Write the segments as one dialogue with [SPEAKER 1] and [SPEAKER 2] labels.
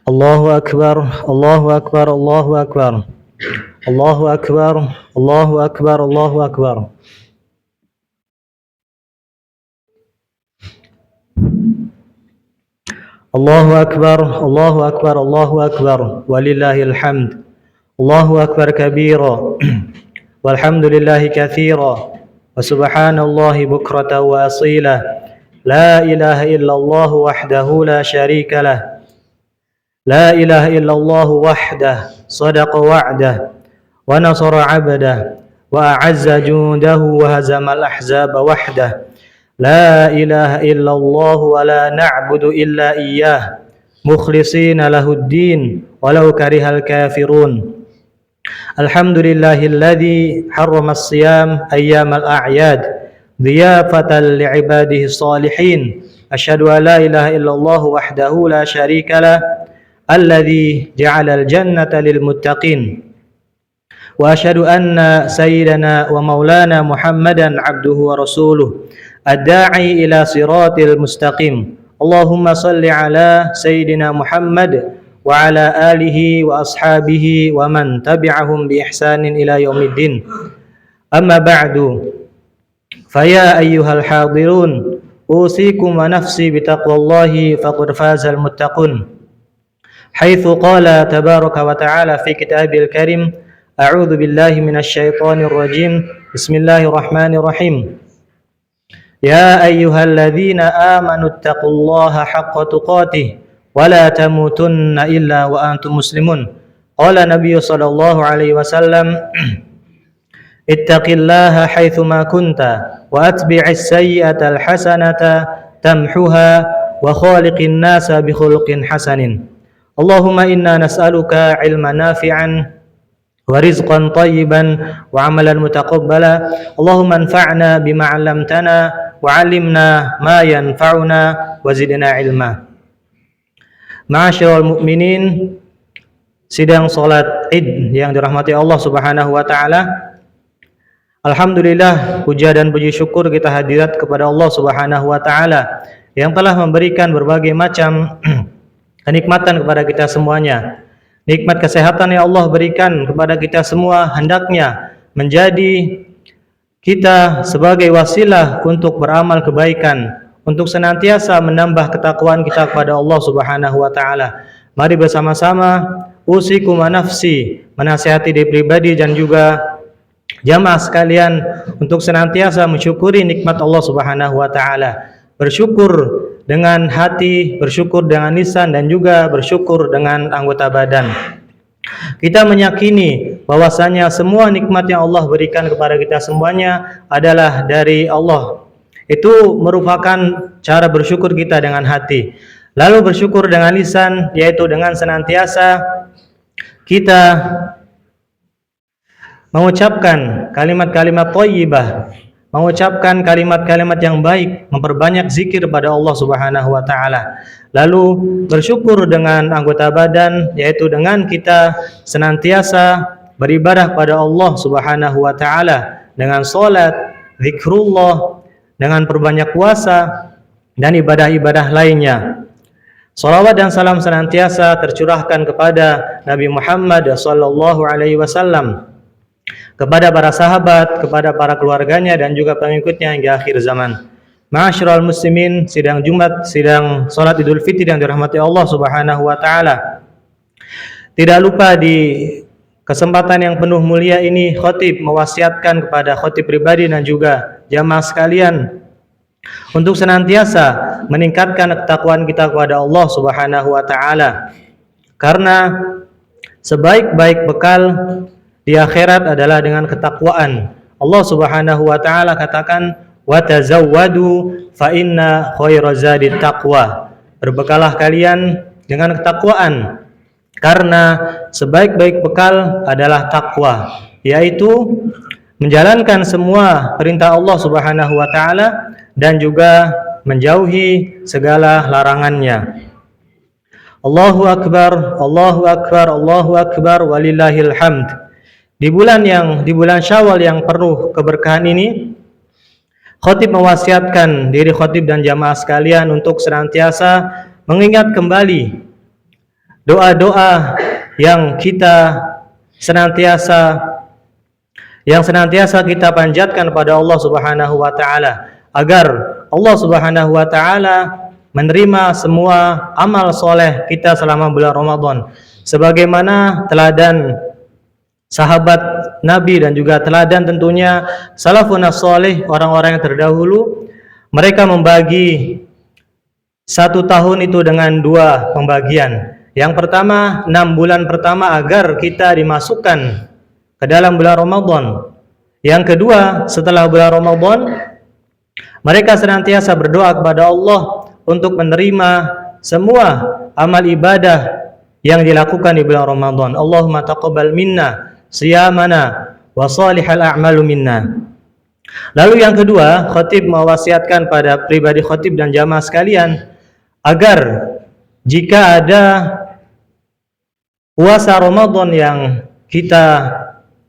[SPEAKER 1] Allahu Akbar, Allahu Akbar, Allahu Akbar. Allahu Akbar, Allahu Akbar, Allahu Akbar. Allahu Akbar, Allahu Akbar, Allahu Akbar. Walillahil hamd. Allahu Akbar kabira. Walhamdulillahi katsira. Wa subhanallahi bukratan wa asila. La ilaha illallah wahdahu la syarika lah. لا إله إلا الله وحده صدق وعده ونصر عبده وأعز جنده وهزم الأحزاب وحده لا إله إلا الله ولا نعبد إلا إياه مخلصين له الدين ولو كره الكافرون الحمد لله الذي حرم الصيام أيام الأعياد ضيافة لعباده الصالحين أشهد أن لا إله إلا الله وحده لا شريك له الذي جعل الجنة للمتقين وأشهد أن سيدنا ومولانا محمدا عبده ورسوله الداعي إلى صراط المستقيم اللهم صل على سيدنا محمد وعلى آله وأصحابه ومن تبعهم بإحسان إلى يوم الدين أما بعد فيا أيها الحاضرون أوصيكم ونفسي بتقوى الله فقد فاز المتقون حيث قال تبارك وتعالى في كتابه الكريم أعوذ بالله من الشيطان الرجيم بسم الله الرحمن الرحيم يا أيها الذين آمنوا اتقوا الله حق تقاته ولا تموتن إلا وأنتم مسلمون قال النبي صلى الله عليه وسلم اتق الله حيثما كنت وأتبع السيئة الحسنة تمحها وخالق الناس بخلق حسن اللهم إنا نسألك علما نافعا ورزقا طيبا وعملا متقبلا اللهم انفعنا بما علمتنا وعلمنا ما ينفعنا وزدنا علما. Ma'asyiral mu'minin, sidang salat Id yang dirahmati Allah Subhanahu wa taala. Alhamdulillah, puja dan puji syukur kita hadirat kepada Allah Subhanahu wa taala yang telah memberikan berbagai macam kenikmatan kepada kita semuanya. Nikmat kesehatan yang Allah berikan kepada kita semua hendaknya menjadi kita sebagai wasilah untuk beramal kebaikan, untuk senantiasa menambah ketakwaan kita kepada Allah Subhanahu wa taala. Mari bersama-sama usikum wa nafsi, menasihati diri pribadi dan juga jamaah sekalian untuk senantiasa mensyukuri nikmat Allah Subhanahu wa taala. Bersyukur dengan hati, bersyukur dengan lisan, dan juga bersyukur dengan anggota badan. Kita meyakini bahwasanya semua nikmat yang Allah berikan kepada kita semuanya adalah dari Allah. Itu merupakan cara bersyukur kita dengan hati. Lalu bersyukur dengan lisan, yaitu dengan senantiasa kita mengucapkan kalimat-kalimat thayyibah, mengucapkan kalimat-kalimat yang baik, memperbanyak zikir pada Allah Subhanahu wa taala. Lalu bersyukur dengan anggota badan, yaitu dengan kita senantiasa beribadah pada Allah Subhanahu wa taala dengan salat, zikrullah, dengan perbanyak puasa dan ibadah-ibadah lainnya. Salawat dan salam senantiasa tercurahkan kepada Nabi Muhammad sallallahu alaihi wasallam, kepada para sahabat, kepada para keluarganya dan juga pengikutnya hingga akhir zaman. Ma'asyiral muslimin, sidang Jumat, sidang salat Idul Fitri yang dirahmati Allah Subhanahu wa taala. Tidak lupa di kesempatan yang penuh mulia ini khatib mewasiatkan kepada khatib pribadi dan juga jamaah sekalian untuk senantiasa meningkatkan ketakwaan kita kepada Allah Subhanahu wa taala. Karena sebaik-baik bekal di akhirat adalah dengan ketakwaan. Allah Subhanahu wa taala katakan, "Wa tazawwadu fa inna khairaz zadi taqwa." Berbekalah kalian dengan ketakwaan, karena sebaik-baik bekal adalah takwa, yaitu menjalankan semua perintah Allah Subhanahu wa taala dan juga menjauhi segala larangannya. Allahu akbar, Allahu akbar, Allahu akbar, walillahil hamd. Di bulan Syawal yang penuh keberkahan ini, khatib mewasiatkan diri khatib dan jamaah sekalian untuk senantiasa mengingat kembali doa-doa yang senantiasa kita panjatkan pada Allah Subhanahu wa taala agar Allah Subhanahu wa taala menerima semua amal soleh kita selama bulan Ramadan, sebagaimana teladan sahabat Nabi dan juga teladan tentunya salafun salih, orang-orang yang terdahulu. Mereka membagi satu tahun itu dengan dua pembagian. Yang pertama, 6 bulan pertama agar kita dimasukkan ke dalam bulan Ramadan. Yang kedua, setelah bulan Ramadan, mereka senantiasa berdoa kepada Allah untuk menerima semua amal ibadah yang dilakukan di bulan Ramadan. Allahumma taqabbal minna siyamana wa salihal a'malu minna. Lalu yang kedua, khatib mewasiatkan pada pribadi khatib dan jamaah sekalian agar jika ada puasa Ramadan yang kita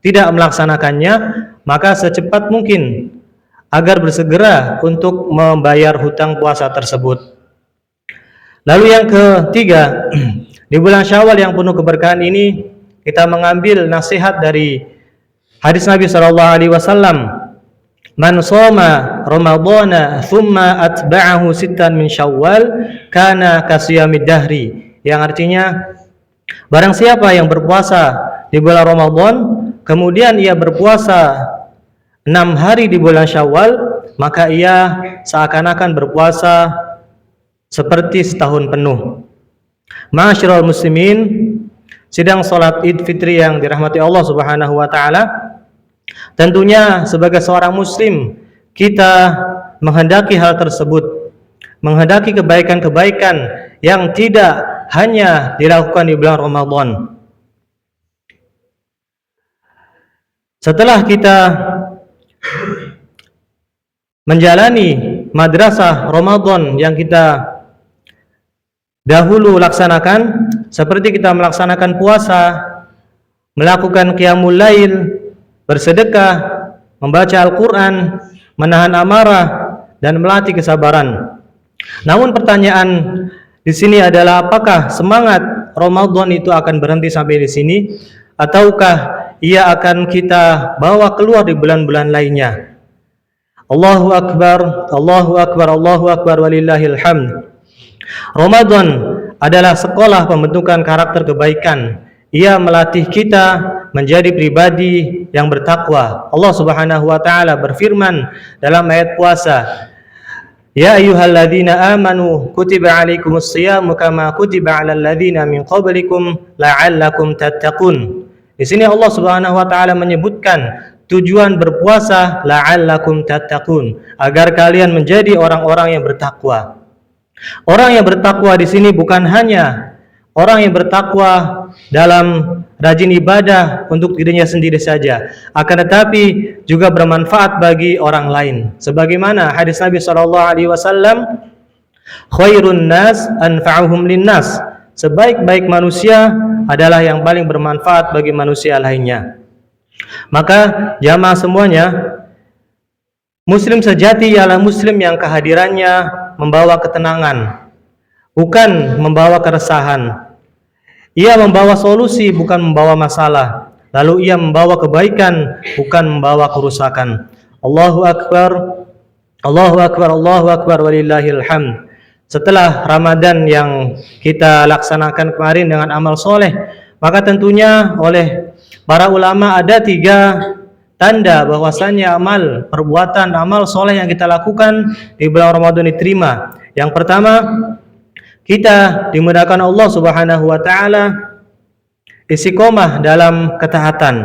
[SPEAKER 1] tidak melaksanakannya, maka secepat mungkin agar bersegera untuk membayar hutang puasa tersebut. Lalu yang ketiga, di bulan Syawal yang penuh keberkahan ini kita mengambil nasihat dari hadis Nabi SAW, man shoma Ramadhana thumma atba'ahu sittan min Syawal kana kasiyamid dahri, yang artinya barang siapa yang berpuasa di bulan Ramadan kemudian ia berpuasa 6 hari di bulan Syawal, maka ia seakan-akan berpuasa seperti setahun penuh. Ma'asyiral muslimin, sidang salat Idul Fitri yang dirahmati Allah Subhanahu wa taala, tentunya sebagai seorang muslim kita menghendaki hal tersebut, menghendaki kebaikan-kebaikan yang tidak hanya dilakukan di bulan Ramadan. Setelah kita menjalani madrasah Ramadan yang kita dahulu laksanakan, seperti kita melaksanakan puasa, melakukan qiyamul lail, bersedekah, membaca Al-Quran, menahan amarah, dan melatih kesabaran. Namun pertanyaan di sini adalah, apakah semangat Ramadan itu akan berhenti sampai di sini, ataukah ia akan kita bawa keluar di bulan-bulan lainnya? Allahu Akbar, Allahu Akbar, Allahu Akbar, walillahil hamd. Ramadan adalah sekolah pembentukan karakter kebaikan. Ia melatih kita menjadi pribadi yang bertakwa. Allah Subhanahu wa taala berfirman dalam ayat puasa, ya ayyuhalladzina amanu kutiba alaikumus shiyamu kama kutiba alal ladzina min qablikum la'allakum tattaqun. Di sini Allah Subhanahu wa taala menyebutkan tujuan berpuasa, la'allakum tattaqun, agar kalian menjadi orang-orang yang bertakwa. Orang yang bertakwa di sini bukan hanya orang yang bertakwa dalam rajin ibadah untuk dirinya sendiri saja, akan tetapi juga bermanfaat bagi orang lain. Sebagaimana hadis Nabi SAW, khairun nas anfa'uhum linnas, sebaik-baik manusia adalah yang paling bermanfaat bagi manusia lainnya. Maka jamaah semuanya, muslim sejati ialah muslim yang kehadirannya membawa ketenangan, bukan membawa keresahan. Ia membawa solusi, bukan membawa masalah. Lalu ia membawa kebaikan, bukan membawa kerusakan. Allahu Akbar, Allahu Akbar, Allahu Akbar, walillahil hamd. Setelah Ramadan yang kita laksanakan kemarin dengan amal soleh, maka tentunya oleh para ulama ada 3 tanda bahwasannya amal perbuatan, amal soleh yang kita lakukan di bulan Ramadan diterima. Yang pertama, kita dimudahkan Allah Subhanahu wa taala istiqomah dalam ketaatan.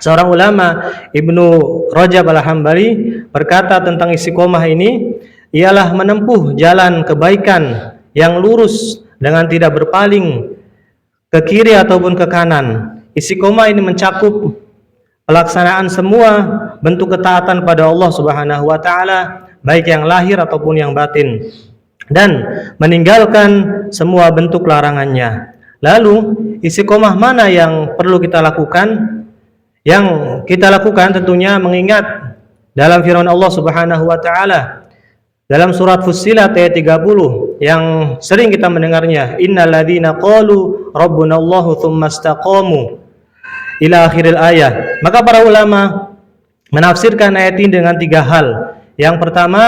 [SPEAKER 1] Seorang ulama, Ibnu Rajab Al-Hambali, berkata tentang istiqomah ini, ialah menempuh jalan kebaikan yang lurus dengan tidak berpaling ke kiri ataupun ke kanan. Istiqomah ini mencakup pelaksanaan semua bentuk ketaatan pada Allah Subhanahu wa taala, baik yang lahir ataupun yang batin, dan meninggalkan semua bentuk larangannya. Lalu istiqomah mana yang perlu kita lakukan? Yang kita lakukan tentunya mengingat dalam firman Allah Subhanahu wa taala dalam surat Fussilat ayat 30, yang sering kita mendengarnya, innalladzina qalu rabbunallahu tsumma istaqamu ila akhiril ayat. Maka para ulama menafsirkan ayat ini dengan 3 hal. Yang pertama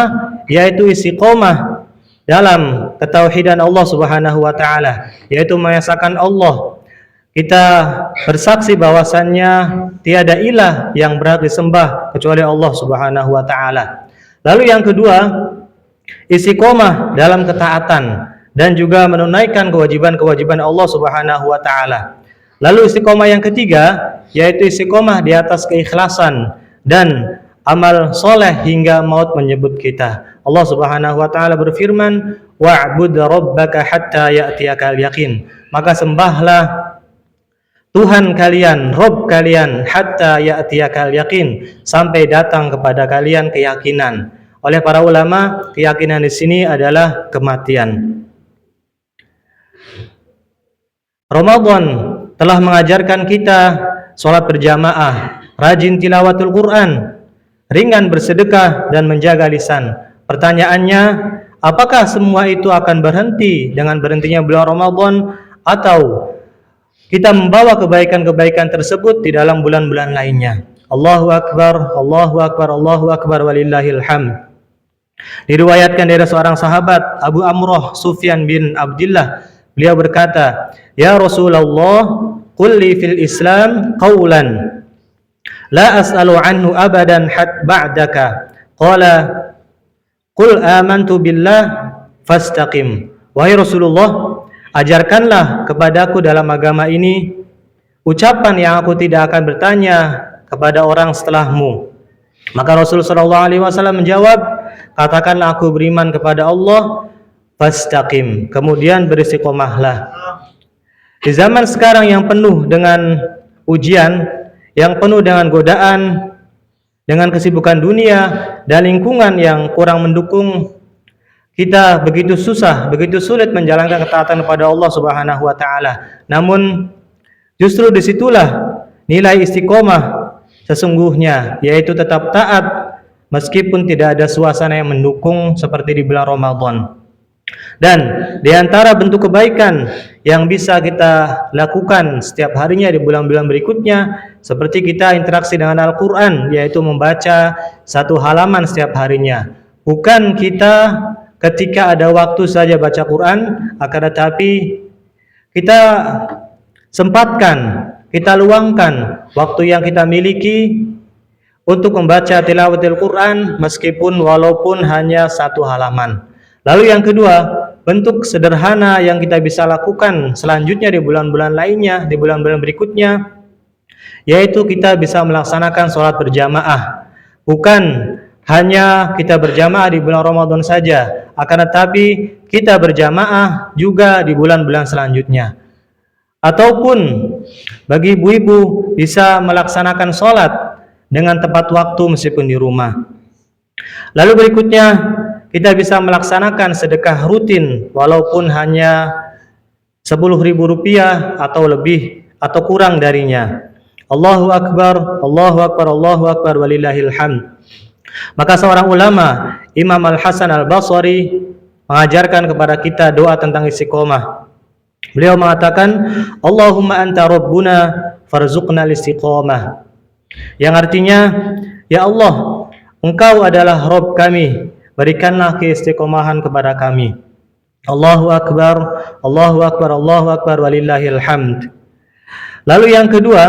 [SPEAKER 1] yaitu istiqomah dalam ketauhidan Allah Subhanahu wa taala, yaitu mengesahkan Allah. Kita bersaksi bahwasannya tiada ilah yang berhak disembah kecuali Allah Subhanahu wa taala. Lalu yang kedua, istiqomah dalam ketaatan dan juga menunaikan kewajiban-kewajiban Allah Subhanahu wa taala. Lalu istiqomah yang ketiga yaitu istiqomah di atas keikhlasan dan amal soleh hingga maut menyebut kita. Allah Subhanahu wa taala berfirman, wa'bud rabbaka hatta ya'tiyakal yaqin. Maka sembahlah Tuhan kalian, Rabb kalian, hatta ya'tiyakal yaqin, sampai datang kepada kalian keyakinan. Oleh para ulama, keyakinan di sini adalah kematian. Ramadan telah mengajarkan kita sholat berjamaah, rajin tilawatul Quran, ringan bersedekah dan menjaga lisan. Pertanyaannya, apakah semua itu akan berhenti dengan berhentinya bulan Ramadan, atau kita membawa kebaikan-kebaikan tersebut di dalam bulan-bulan lainnya? Allahu Akbar, Allahu Akbar, Allahu Akbar, walillahil hamd. Diriwayatkan dari seorang sahabat, Abu Amroh Sufyan bin Abdullah, beliau berkata, ya Rasulullah, qul li fil Islam qawlan la as'alu anhu abadan ba'daka. Qala qul amantu billah fastaqim. Wahai Rasulullah, ajarkanlah kepadaku dalam agama ini ucapan yang aku tidak akan bertanya kepada orang setelahmu. Maka Rasul sallallahu alaihi wasallam menjawab, katakanlah aku beriman kepada Allah, fastaqim, kemudian beristiqomahlah. Di zaman sekarang yang penuh dengan ujian, yang penuh dengan godaan, dengan kesibukan dunia dan lingkungan yang kurang mendukung, kita begitu susah, begitu sulit menjalankan ketaatan kepada Allah Subhanahu wa taala. Namun justru disitulah nilai istiqomah sesungguhnya, yaitu tetap taat meskipun tidak ada suasana yang mendukung seperti di bulan Ramadan. Dan di antara bentuk kebaikan yang bisa kita lakukan setiap harinya di bulan-bulan berikutnya, seperti kita interaksi dengan Al-Quran, yaitu membaca 1 halaman setiap harinya. Bukan kita ketika ada waktu saja baca Quran, akan tetapi kita sempatkan, kita luangkan waktu yang kita miliki untuk membaca tilawatil Quran, meskipun walaupun hanya 1 halaman. Lalu yang kedua, bentuk sederhana yang kita bisa lakukan selanjutnya di bulan-bulan lainnya, di bulan-bulan berikutnya, yaitu kita bisa melaksanakan sholat berjamaah. Bukan hanya kita berjamaah di bulan Ramadan saja, akan tetapi kita berjamaah juga di bulan-bulan selanjutnya. Ataupun bagi ibu-ibu bisa melaksanakan sholat dengan tepat waktu meskipun di rumah. Lalu berikutnya, kita bisa melaksanakan sedekah rutin walaupun hanya Rp10.000 atau lebih atau kurang darinya. Allahu Akbar, Allahu Akbar, Allahu Akbar, walillahil hamd. Maka seorang ulama, Imam Al-Hasan Al-Basri, mengajarkan kepada kita doa tentang istiqomah. Beliau mengatakan, Allahumma anta rabbuna farzuqna istiqomah, yang artinya, ya Allah, Engkau adalah Rabb kami, berikanlah keistiqomahan kepada kami. Allahu Akbar, Allahu Akbar, Allahu Akbar, walillahil hamd. Lalu yang kedua,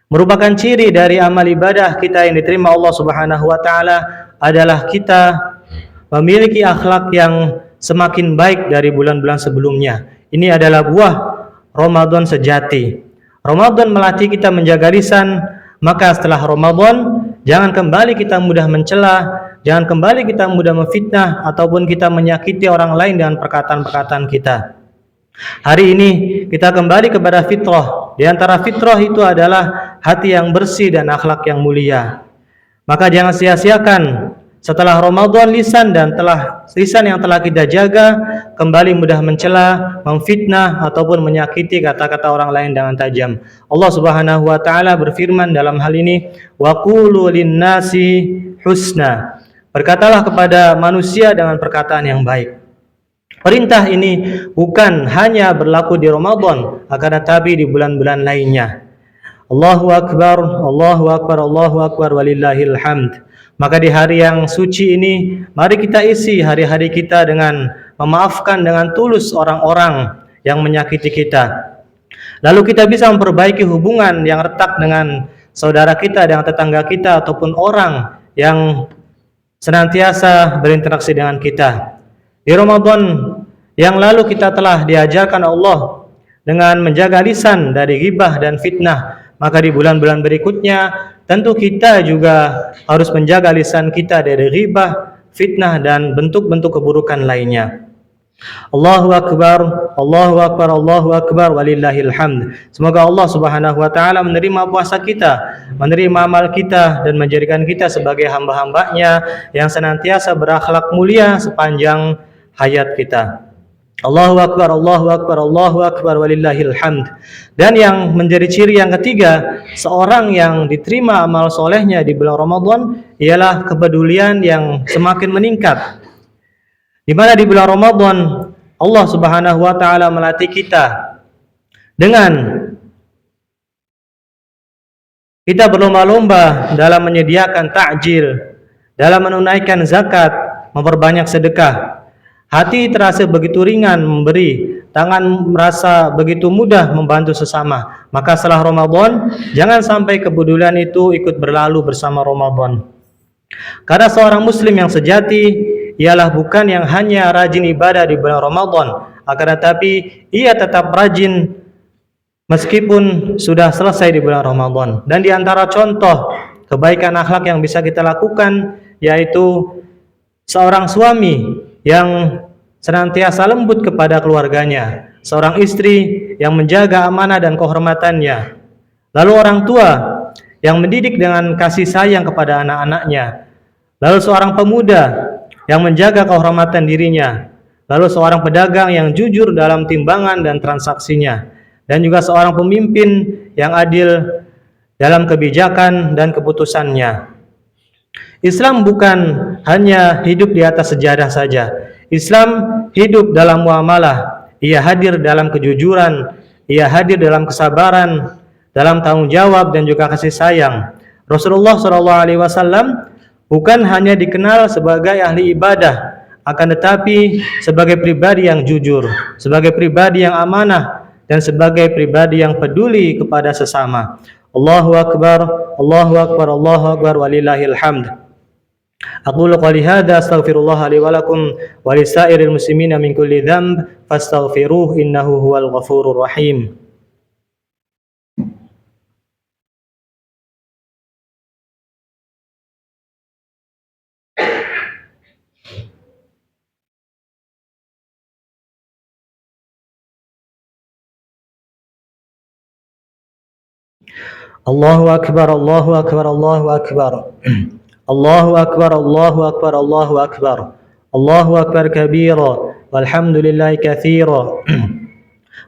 [SPEAKER 1] merupakan ciri dari amal ibadah kita yang diterima Allah Subhanahu wa taala adalah kita memiliki akhlak yang semakin baik dari bulan-bulan sebelumnya. Ini adalah buah Ramadan sejati. Ramadan melatih kita menjaga lisan, maka setelah Ramadan jangan kembali kita mudah mencela, jangan kembali kita mudah memfitnah ataupun kita menyakiti orang lain dengan perkataan-perkataan kita. Hari ini kita kembali kepada fitrah. Di antara fitrah itu adalah hati yang bersih dan akhlak yang mulia. Maka jangan sia-siakan setelah Ramadan lisan yang telah kita jaga kembali mudah mencela, memfitnah ataupun menyakiti kata-kata orang lain dengan tajam. Allah Subhanahu wa taala berfirman dalam hal ini, wa qulu lin-nasi husna. Berkatalah kepada manusia dengan perkataan yang baik. Perintah ini bukan hanya berlaku di Ramadan, akan tetapi di bulan-bulan lainnya. Allahu Akbar, Allahu Akbar, Allahu Akbar, walillahil hamd. Maka di hari yang suci ini, mari kita isi hari-hari kita dengan memaafkan dengan tulus orang-orang yang menyakiti kita. Lalu kita bisa memperbaiki hubungan yang retak dengan saudara kita, dengan tetangga kita, ataupun orang yang senantiasa berinteraksi dengan kita. Di Ramadan yang lalu kita telah diajarkan Allah dengan menjaga lisan dari ghibah dan fitnah. Maka di bulan-bulan berikutnya tentu kita juga harus menjaga lisan kita dari ghibah, fitnah dan bentuk-bentuk keburukan lainnya. Allahu Akbar, Allahu Akbar, Allahu Akbar, walillahil hamd. Semoga Allah Subhanahu wa taala menerima puasa kita, menerima amal kita, dan menjadikan kita sebagai hamba-hambanya yang senantiasa berakhlak mulia sepanjang hayat kita. Allahu Akbar, Allahu Akbar, Allahu Akbar, walillahil hamd. Dan yang menjadi ciri yang ketiga, seorang yang diterima amal solehnya di bulan Ramadan ialah kepedulian yang semakin meningkat. Di mana di bulan Ramadan Allah Subhanahu wa taala melatih kita dengan kita berlomba-lomba dalam menyediakan takjil, dalam menunaikan zakat, memperbanyak sedekah. Hati terasa begitu ringan memberi, tangan merasa begitu mudah membantu sesama. Maka setelah Ramadan, jangan sampai kepedulian itu ikut berlalu bersama Ramadan. Karena seorang muslim yang sejati ialah bukan yang hanya rajin ibadah di bulan Ramadan, akan tetapi ia tetap rajin meskipun sudah selesai di bulan Ramadan. Dan di antara contoh kebaikan akhlak yang bisa kita lakukan yaitu seorang suami yang senantiasa lembut kepada keluarganya, seorang istri yang menjaga amanah dan kehormatannya, lalu orang tua yang mendidik dengan kasih sayang kepada anak-anaknya, lalu seorang pemuda yang menjaga kehormatan dirinya, lalu seorang pedagang yang jujur dalam timbangan dan transaksinya, dan juga seorang pemimpin yang adil dalam kebijakan dan keputusannya. Islam bukan hanya hidup di atas sejadah saja. Islam hidup dalam muamalah. Ia hadir dalam kejujuran, ia hadir dalam kesabaran, dalam tanggung jawab dan juga kasih sayang. Rasulullah SAW bukan hanya dikenal sebagai ahli ibadah, akan tetapi sebagai pribadi yang jujur, sebagai pribadi yang amanah, dan sebagai pribadi yang peduli kepada sesama. Allahu Akbar, Allahu Akbar, Allahu Akbar, walillahil hamd. Aqulu qali hadza astaghfirullah li wa lakum wa lisairil muslimina min kulli dhanb fastaghfiruhu innahu huwal ghafurur rahim. Allahu Akbar, Allahu Akbar, Allahu Akbar. Allahu Akbar, Allahu Akbar, Allahu Akbar. Allahu Akbar kabira, walhamdulillahi katsira.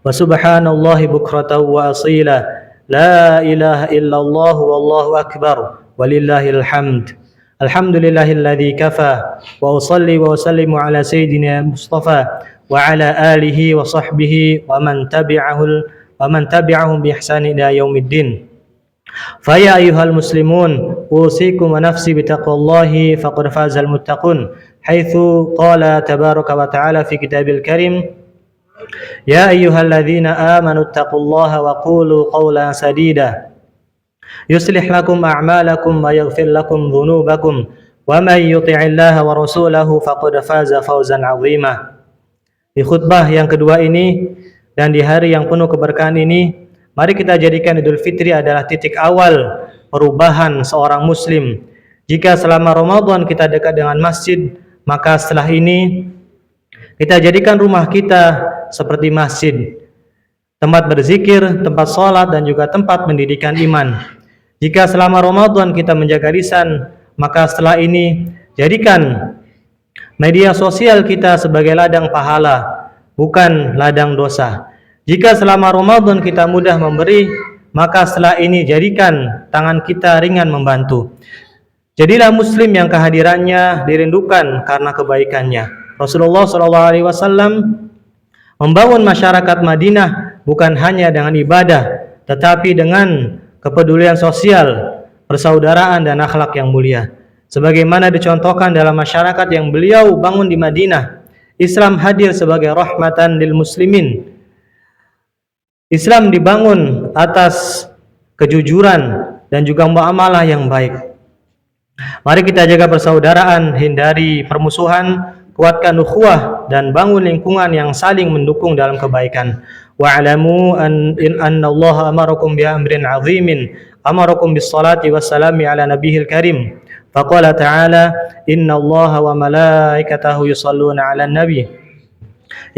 [SPEAKER 1] Wa subhanallahi bukratan wa asila. La ilaha illallah wallahu akbar, walillahil hamd. Alhamdulillahilladzi kafa, wa usalli wa usallimu ala sayyidina Mustafa wa ala alihi wa sahbihi wa man tabi'ahum bi ihsani ila yaumiddin. Faya ayyuhal muslimun usikum wa nafsi bitaqwallahi faqad fazal muttaqun haitsu qala tabaraka wa ta'ala fi kitabil karim ya ayyuhalladzina amanu taqullaha wa qulu qawlan sadida yuslih lakum a'malakum wa yaghfir lakum dhunubakum wa man yuti'illaha wa rasulahu faqad faza fawzan 'azima. Di khutbah yang kedua ini dan di hari yang penuh keberkahan ini, mari kita jadikan Idul Fitri adalah titik awal perubahan seorang muslim. Jika selama Ramadan kita dekat dengan masjid, maka setelah ini kita jadikan rumah kita seperti masjid, tempat berzikir, tempat sholat, dan juga tempat pendidikan iman. Jika selama Ramadan kita menjaga lisan, maka setelah ini jadikan media sosial kita sebagai ladang pahala, bukan ladang dosa. Jika selama Ramadan kita mudah memberi, maka setelah ini jadikan tangan kita ringan membantu. Jadilah muslim yang kehadirannya dirindukan karena kebaikannya. Rasulullah SAW membangun masyarakat Madinah bukan hanya dengan ibadah, tetapi dengan kepedulian sosial, persaudaraan dan akhlak yang mulia. Sebagaimana dicontohkan dalam masyarakat yang beliau bangun di Madinah, Islam hadir sebagai rahmatan lil muslimin. Islam dibangun atas kejujuran dan juga muamalah yang baik. Mari kita jaga persaudaraan, hindari permusuhan, kuatkan ukhuwah dan bangun lingkungan yang saling mendukung dalam kebaikan. Wa'lamu anna Allah amarakum bi amrin 'azimin, amarakum bis salati wassalami ala nabiyil karim. Faqala ta'ala, inna Allah wa malaikatahu yusalluna 'alan nabi.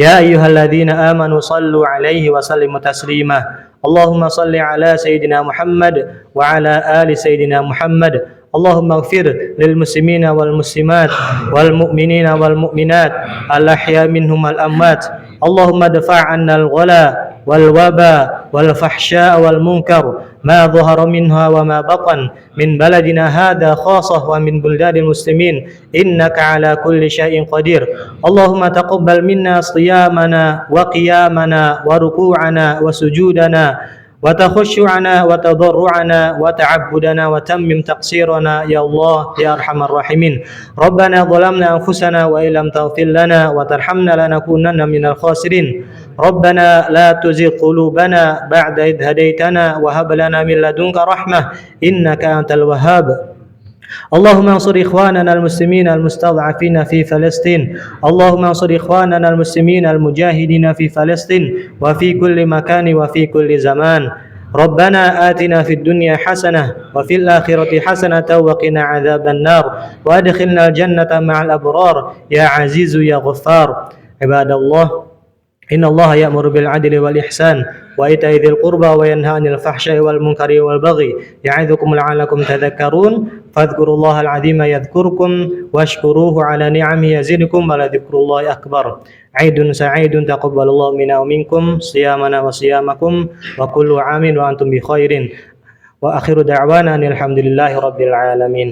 [SPEAKER 1] Ya ayyuhalladzina amanu sallu 'alaihi wa sallimu taslima. Allahumma salli 'ala sayyidina Muhammad wa 'ala ali sayyidina Muhammad. Allahumma ighfir lil muslimina wal muslimat wal mu'minina wal mu'minat al ahya minhum wal amwat. Allahumma dafa' 'anna al ghala wal waba wal fahsya wal munkar ma dhahara minha wa ma batan min baladina hadha khassah wa min buldadil muslimin innaka ala kulli syai'in qadir. Allahumma taqabbal minna siyamana wa qiyamana wa ruku'ana wa sujudana wa takhushu'ana wa tadarru'ana wa ta'abbudana wa tammim taqsirana ya Allah ya arhamar rahimin. Rabbana zalamna anfusana wa illam taghfir lana wa tarhamna lanakunanna minal khasirin. Rabbana la tuzigh qulubana ba'da idh hadaitana wa hab lana min ladunka rahmah innaka antal wahhab. اللهم انصر إخواننا المسلمين المستضعفين في فلسطين. اللهم انصر إخواننا المسلمين المجاهدين في فلسطين وفي كل مكان وفي كل زمان. ربنا آتنا في الدنيا حسنة وفي الآخرة حسنة وقنا عذاب النار وأدخلنا الجنة مع الأبرار يا عزيز يا غفار. عباد الله إن الله يأمر بالعدل والإحسان وإيتاء ذي القربى وينهى عن الفحشاء والمنكر والبغي يعظكم لعلكم تذكرون فاذكروا الله العظيم يذكركم واشكروه على نعمه يزدكم ولذكر الله أكبر. عيد سعيد تقبل الله منا ومنكم صيامنا وصيامكم وكل عام وأنتم بخير وآخر دعوانا أن الحمد لله رب العالمين.